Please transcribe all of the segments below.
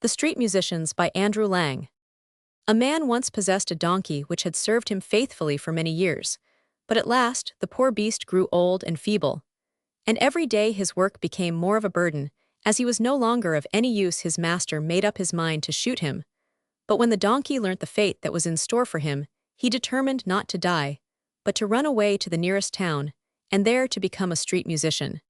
The Street Musicians by Andrew Lang. A man once possessed a donkey which had served him faithfully for many years, but at last the poor beast grew old and feeble, and every day his work became more of a burden. As he was no longer of any use, his master made up his mind to shoot him. But when the donkey learnt the fate that was in store for him, he determined not to die, but to run away to the nearest town, and there to become a street musician.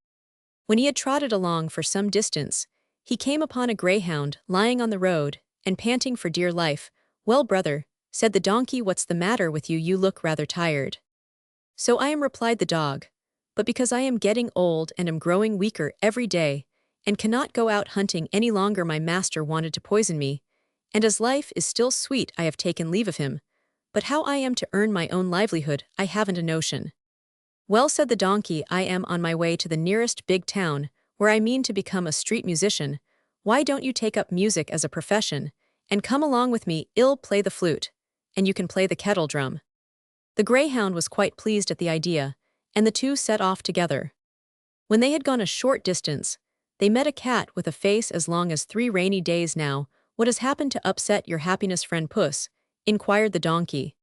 When he had trotted along for some distance, he came upon a greyhound lying on the road and panting for dear life. "Well, brother," said the donkey, "what's the matter with you? You look rather tired." "So I am," replied the dog, "but because I am getting old and am growing weaker every day, and cannot go out hunting any longer, my master wanted to poison me, and as life is still sweet I have taken leave of him, but how I am to earn my own livelihood I haven't a notion." "Well," said the donkey, "I am on my way to the nearest big town, where I mean to become a street musician. Why don't you take up music as a profession, and come along with me? I'll play the flute, and you can play the kettle drum." The greyhound was quite pleased at the idea, and the two set off together. When they had gone a short distance, they met a cat with a face as long as 3 rainy days. "Now, what has happened to upset your happiness, friend Puss?" inquired the donkey.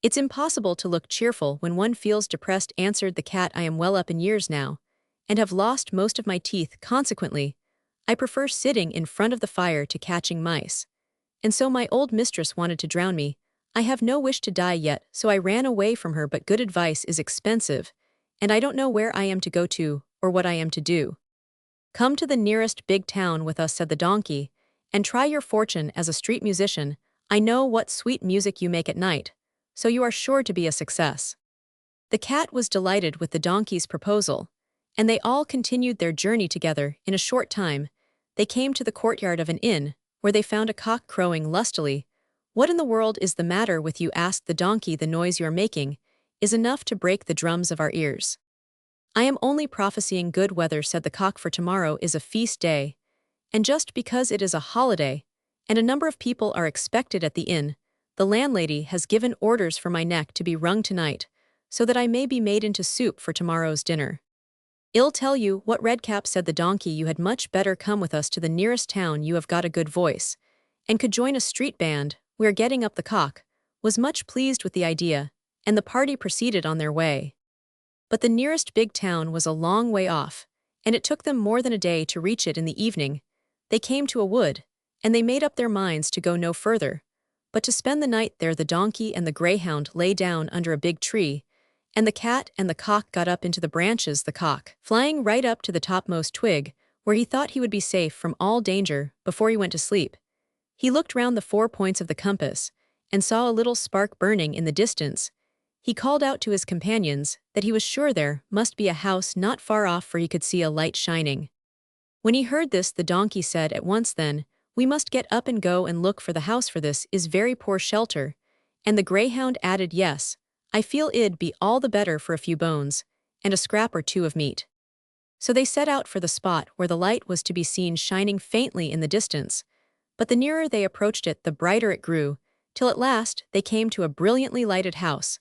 "It's impossible to look cheerful when one feels depressed," answered the cat. "I am well up in years now, and have lost most of my teeth. Consequently, I prefer sitting in front of the fire to catching mice. And so my old mistress wanted to drown me. I have no wish to die yet, so I ran away from her, but good advice is expensive, and I don't know where I am to go to, or what I am to do." "Come to the nearest big town with us," said the donkey, "and try your fortune as a street musician. I know what sweet music you make at night, so you are sure to be a success." The cat was delighted with the donkey's proposal, and they all continued their journey together. In a short time, they came to the courtyard of an inn, where they found a cock crowing lustily. "What in the world is the matter with you?" asked the donkey. "The noise you are making is enough to break the drums of our ears." "I am only prophesying good weather," said the cock, "for tomorrow is a feast day, and just because it is a holiday, and a number of people are expected at the inn, the landlady has given orders for my neck to be wrung tonight, so that I may be made into soup for tomorrow's dinner." "I'll tell you what, Redcap," said the donkey, "you had much better come with us to the nearest town. You have got a good voice, and could join a street band. We are getting up." The cock was much pleased with the idea, and the party proceeded on their way. But the nearest big town was a long way off, and it took them more than a day to reach it. In the evening, they came to a wood, and they made up their minds to go no further, but to spend the night there. The donkey and the greyhound lay down under a big tree, and the cat and the cock got up into the branches, the cock flying right up to the topmost twig, where he thought he would be safe from all danger. Before he went to sleep, he looked round the 4 points of the compass, and saw a little spark burning in the distance. He called out to his companions that he was sure there must be a house not far off, for he could see a light shining. When he heard this, the donkey said at once, "Then, we must get up and go and look for the house, for this is very poor shelter." And the greyhound added, "Yes, I feel it'd be all the better for a few bones, and a scrap or two of meat." So they set out for the spot where the light was to be seen shining faintly in the distance, but the nearer they approached it, the brighter it grew, till at last they came to a brilliantly lighted house.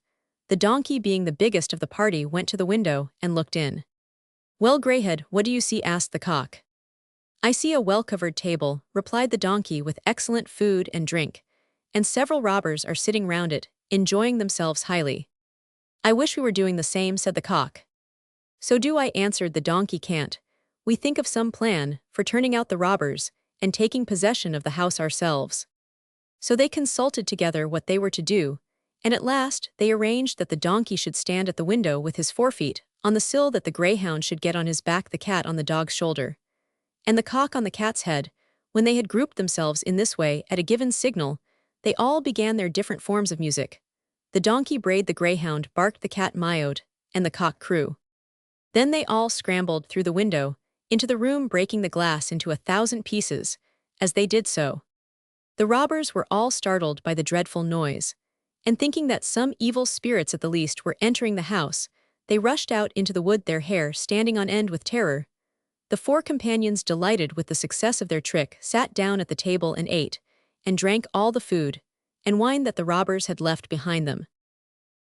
The donkey, being the biggest of the party, went to the window and looked in. "Well, Greyhead, what do you see?" asked the cock. "I see a well-covered table," replied the donkey, "with excellent food and drink, and several robbers are sitting round it, enjoying themselves highly." "I wish we were doing the same," said the cock. "So do I," answered the donkey. "Can't we think of some plan for turning out the robbers and taking possession of the house ourselves?" So they consulted together what they were to do, and at last they arranged that the donkey should stand at the window with his forefeet on the sill, that the greyhound should get on his back, the cat on the dog's shoulder, and the cock on the cat's head. When they had grouped themselves in this way, at a given signal, they all began their different forms of music. The donkey brayed, the greyhound barked, the cat mewed, and the cock crew. Then they all scrambled through the window into the room, breaking the glass into 1,000 pieces as they did so. The robbers were all startled by the dreadful noise, and thinking that some evil spirits at the least were entering the house, they rushed out into the wood, their hair standing on end with terror. The 4 companions, delighted with the success of their trick, sat down at the table and ate and drank all the food and wine that the robbers had left behind them.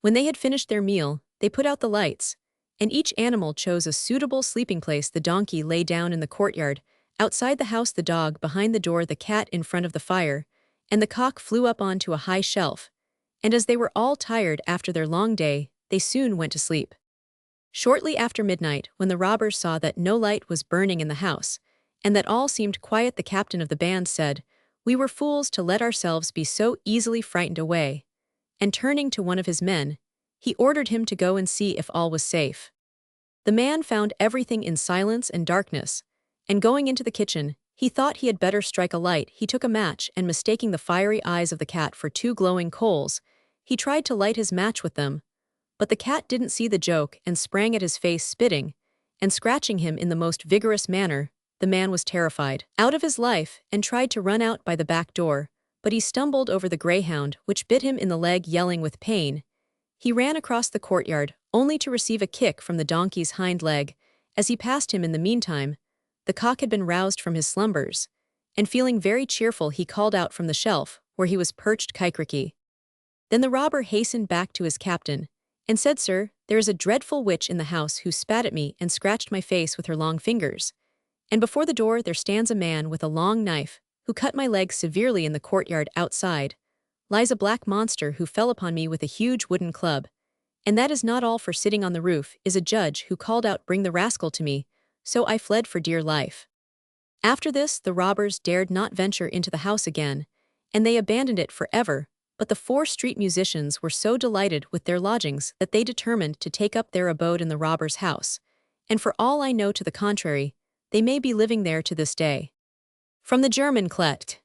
When they had finished their meal, they put out the lights, and each animal chose a suitable sleeping place. The donkey lay down in the courtyard, Outside the house the dog, behind the door the cat, in front of the fire, and the cock flew up onto a high shelf, and as they were all tired after their long day, they soon went to sleep. Shortly after midnight, when the robbers saw that no light was burning in the house, and that all seemed quiet, the captain of the band said, "We were fools to let ourselves be so easily frightened away," and turning to one of his men, he ordered him to go and see if all was safe. The man found everything in silence and darkness, and going into the kitchen, he thought he had better strike a light. He took a match and, mistaking the fiery eyes of the cat for two glowing coals, he tried to light his match with them, but the cat didn't see the joke and sprang at his face, spitting and scratching him in the most vigorous manner. The man was terrified out of his life and tried to run out by the back door, but he stumbled over the greyhound, which bit him in the leg. Yelling with pain, he ran across the courtyard, only to receive a kick from the donkey's hind leg as he passed him. In the meantime, the cock had been roused from his slumbers, and feeling very cheerful, he called out from the shelf, where he was perched, "Kikriki." Then the robber hastened back to his captain, and said, "Sir, there is a dreadful witch in the house who spat at me and scratched my face with her long fingers. And before the door there stands a man with a long knife, who cut my leg severely. In the courtyard outside lies a black monster who fell upon me with a huge wooden club. And that is not all, for sitting on the roof is a judge who called out, 'Bring the rascal to me.' So I fled for dear life." After this, the robbers dared not venture into the house again, and they abandoned it forever. But the four street musicians were so delighted with their lodgings that they determined to take up their abode in the robber's house, and for all I know to the contrary, they may be living there to this day. From the German Klett.